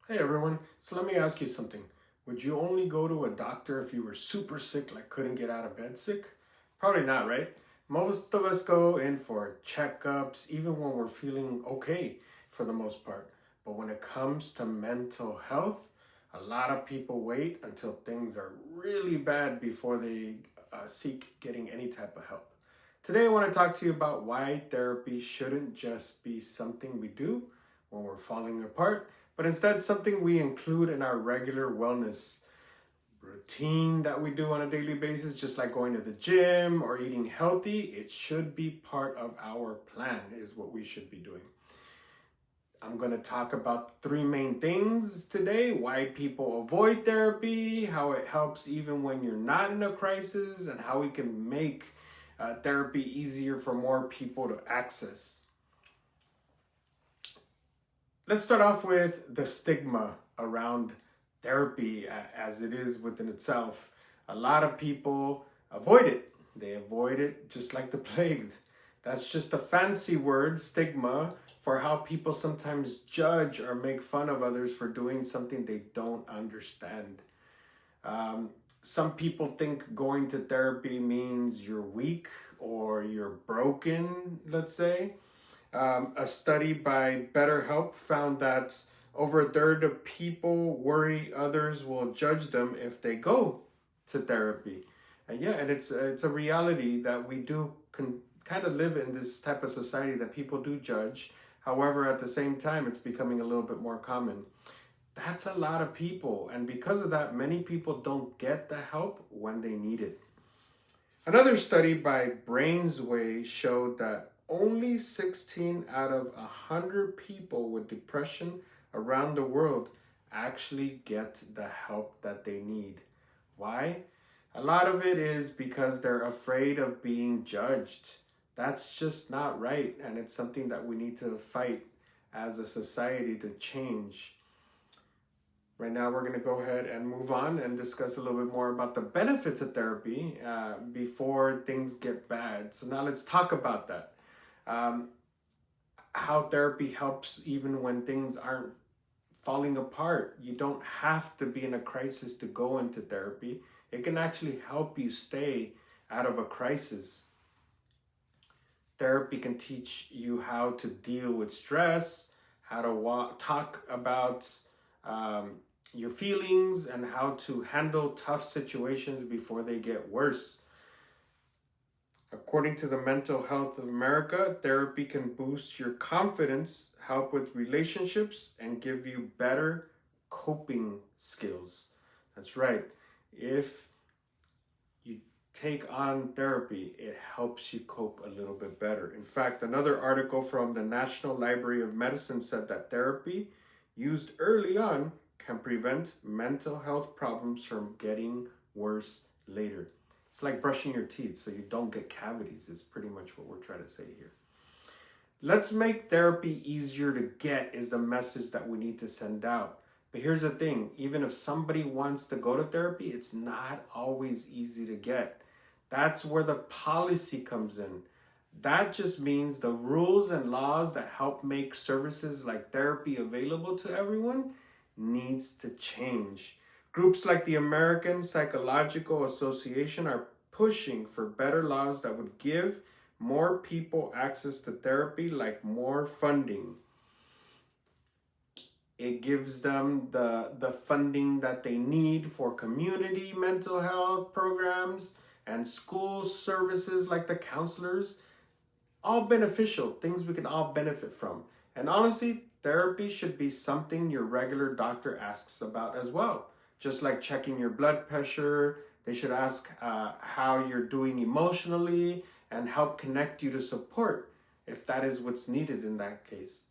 Hey everyone, so let me ask you something. Would you only go to a doctor if you were super sick, like couldn't get out of bed sick? Probably not, right? Most of us go in for checkups, even when we're feeling okay for the most part. But when it comes to mental health, a lot of people wait until things are really bad before they seek getting any type of help. Today, I want to talk to you about why therapy shouldn't just be something we do when we're falling apart, but instead something we include in our regular wellness routine that we do on a daily basis, just like going to the gym or eating healthy. It should be part of our plan, is what we should be doing. I'm going to talk about three main things today: why people avoid therapy, how it helps even when you're not in a crisis, and how we can make therapy easier for more people to access. Let's start off with the stigma around therapy as it is within itself. A lot of people avoid it. They avoid it just like the plague. That's just a fancy word, stigma, for how people sometimes judge or make fun of others for doing something they don't understand. Some people think going to therapy means you're weak or you're broken, let's say. A study by BetterHelp found that over a third of people worry others will judge them if they go to therapy. And yeah, and it's a reality that we do kind of live in this type of society that people do judge. However, at the same time, it's becoming a little bit more common. That's a lot of people, and because of that, many people don't get the help when they need it. Another study by Brainsway showed that only 16 out of 100 people with depression around the world actually get the help that they need. Why? A lot of it is because they're afraid of being judged. That's just not right, and it's something that we need to fight as a society to change. Right now, we're going to go ahead and move on and discuss a little bit more about the benefits of therapy before things get bad. So, now let's talk about that. Um, how therapy helps even when things aren't falling apart. You don't have to be in a crisis to go into therapy, it can actually help you stay out of a crisis. Therapy can teach you how to deal with stress, how to talk about um, your feelings, and how to handle tough situations before they get worse. According to the Mental Health of America, therapy can boost your confidence, help with relationships, and give you better coping skills. That's right. If you take on therapy, it helps you cope a little bit better. In fact, another article from the National Library of Medicine said that therapy used early on can prevent mental health problems from getting worse later. It's like brushing your teeth so you don't get cavities, is pretty much what we're trying to say here. Let's make therapy easier to get, is the message that we need to send out. But here's the thing: even if somebody wants to go to therapy, it's not always easy to get. That's where the policy comes in. That just means the rules and laws that help make services like therapy available to everyone needs to change. Groups like the American Psychological Association are pushing for better laws that would give more people access to therapy, like more funding. It gives them the funding that they need for community mental health programs and school services like the counselors. All beneficial, things we can all benefit from. And honestly, therapy should be something your regular doctor asks about as well. Just like checking your blood pressure, they should ask how you're doing emotionally and help connect you to support if that is what's needed in that case.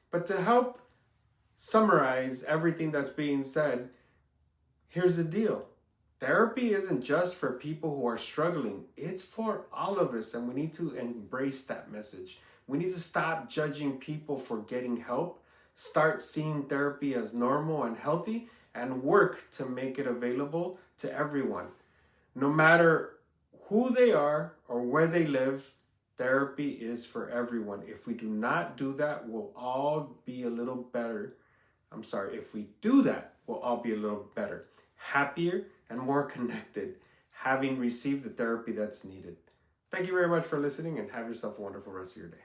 But to help summarize everything that's being said, here's the deal: therapy isn't just for people who are struggling, it's for all of us, and we need to embrace that message. We need to stop judging people for getting help, start seeing therapy as normal and healthy, and work to make it available to everyone. No matter who they are or where they live, therapy is for everyone. If we do not do that, we'll all be a little better if we do that, we'll all be a little better, happier, and more connected, having received the therapy that's needed. Thank you very much for listening, and have yourself a wonderful rest of your day.